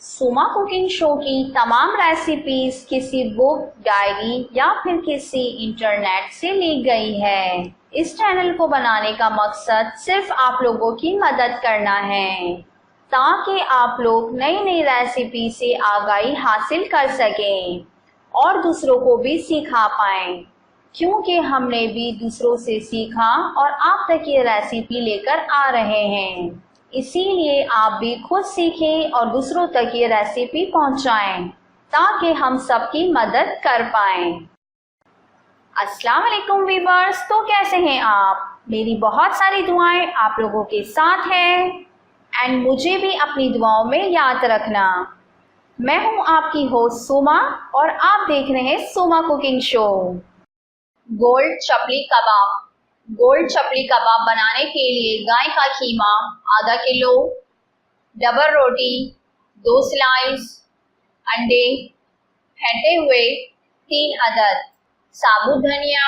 सुमा cooking show की तमाम रेसिपीज किसी बुक, डायरी या फिर किसी इंटरनेट से ली गई है। इस चैनल को बनाने का मकसद सिर्फ आप लोगों की मदद करना है ताकि आप लोग नई नई रेसिपी से आगाही हासिल कर सकें और दूसरों को भी सिखा पाएं, क्योंकि हमने भी दूसरों से सीखा और आप तक ये रेसिपी लेकर आ रहे हैं। इसीलिए आप भी खुद सीखें और दूसरों तक ये रेसिपी पहुंचाएं ताकि हम सबकी मदद कर पाएं। अस्सलाम वालेकुम वीवर्स, तो कैसे हैं आप? मेरी बहुत सारी दुआएं आप लोगों के साथ हैं एंड मुझे भी अपनी दुआओं में याद रखना। मैं हूं आपकी होस्ट सुमा और आप देख रहे हैं सुमा कुकिंग शो। गोल्ड चपली कबाब। गोल्ड चपली कबाब बनाने के लिए गाय का कीमा आधा किलो, डबल रोटी 2 स्लाइस, अंडे फेंटे हुए 3 अदद, साबुत धनिया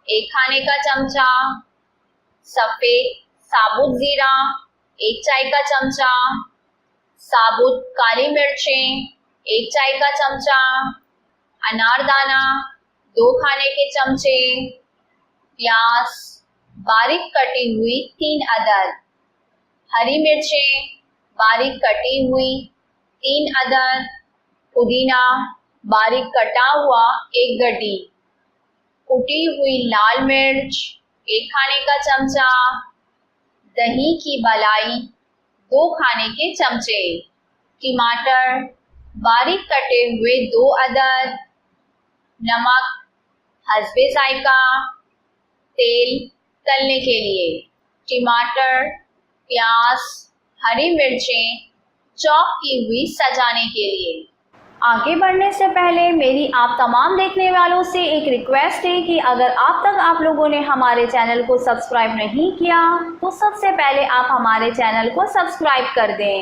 1 खाने का चमचा, सफ़ेद साबुत ज़ीरा 1 चाय का चमचा, साबुत काली मिर्चें 1 चाय का चमचा, अनारदाना 2 खाने के चमचे, प्याज बारीक कटी हुई 3 अदद, हरी मिर्चें बारीक कटी हुई 3 अदद, पुदीना बारीक कटा हुआ 1 गड्डी, कुटी हुई लाल मिर्च 1 खाने का चमचा, दही की मलाई 2 खाने के चमचे, टमाटर बारीक कटे हुए 2 अदद, नमक हस्बे जायका, तेल तलने के लिए, टमाटर, प्याज, हरी मिर्चें चॉप की हुई सजाने के लिए। आगे बढ़ने से पहले मेरी आप तमाम देखने वालों से एक रिक्वेस्ट है कि अगर अब तक आप लोगों ने हमारे चैनल को सब्सक्राइब नहीं किया तो सबसे पहले आप हमारे चैनल को सब्सक्राइब कर दें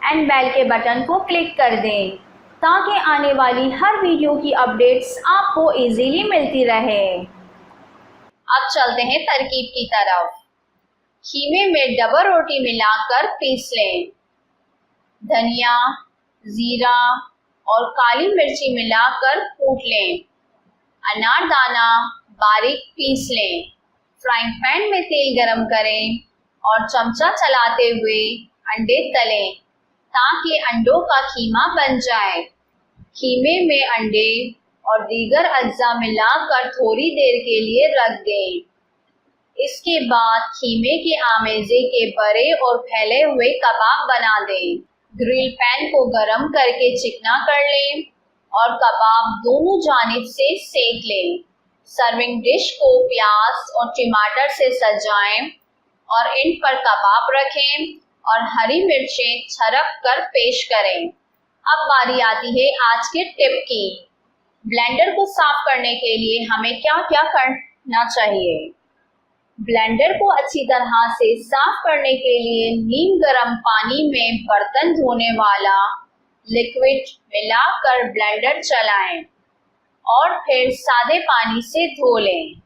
एंड बेल के बटन को क्लिक कर दें ताकि आने वाली हर वीडियो की अपडेट्स आपको इजीली मिलती रहे। अब चलते हैं तरकीब की तरफ। खीमे में डबल रोटी मिलाकर पीस लें। धनिया, जीरा और काली मिर्ची मिलाकर कूट लें। अनारदाना बारीक पीस लें। फ्राइंग पैन में तेल गरम करें और चमचा चलाते हुए अंडे तलें ताकि अंडों का खीमा बन जाए। खीमे में अंडे और दीगर अज्जा मिलाकर थोड़ी देर के लिए रख दें। इसके बाद खीमे के आमेज़े के बड़े और फैले हुए कबाब बना दें। ग्रिल पैन को गरम करके चिकना कर लें और कबाब दोनों जानिब से सेक लें। सर्विंग डिश को प्याज और टमाटर से सजाएं और इन पर कबाब रखें और हरी मिर्चें छरक कर पेश करें। अब बारी आती है आज के टिप की। ब्लेंडर को साफ करने के लिए हमें क्या क्या करना चाहिए? ब्लेंडर को अच्छी तरह से साफ करने के लिए नीम गर्म पानी में बर्तन धोने वाला लिक्विड मिलाकर ब्लेंडर चलाएं और फिर सादे पानी से धो लें।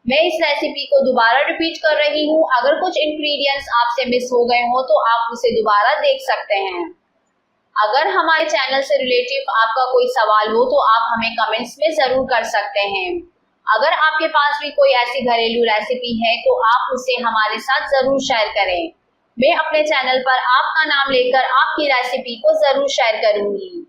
मैं इस रेसिपी को दोबारा रिपीट कर रही हूँ। अगर कुछ इंग्रेडिएंट्स आपसे मिस हो गए हो तो आप उसे दोबारा देख सकते हैं। अगर हमारे चैनल से रिलेटिव आपका कोई सवाल हो तो आप हमें कमेंट्स में ज़रूर कर सकते हैं। अगर आपके पास भी कोई ऐसी घरेलू रेसिपी है तो आप उसे हमारे साथ ज़रूर शेयर करें। मैं अपने चैनल पर आपका नाम लेकर आपकी रेसिपी को ज़रूर शेयर करूँगी।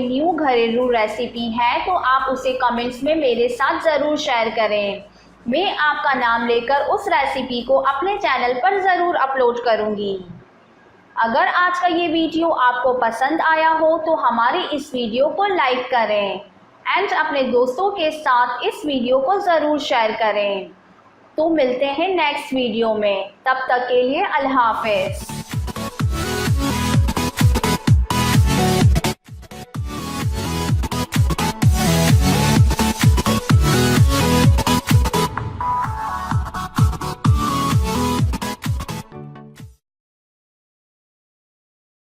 न्यू घरेलू रेसिपी है तो आप उसे कमेंट्स में मेरे साथ ज़रूर शेयर करें। मैं आपका नाम लेकर उस रेसिपी को अपने चैनल पर ज़रूर अपलोड करूँगी। अगर आज का ये वीडियो आपको पसंद आया हो तो हमारी इस वीडियो को लाइक करें एंड अपने दोस्तों के साथ इस वीडियो को ज़रूर शेयर करें। तो मिलते हैं नेक्स्ट वीडियो में, तब तक के लिए अल्लाह हाफ़िज़।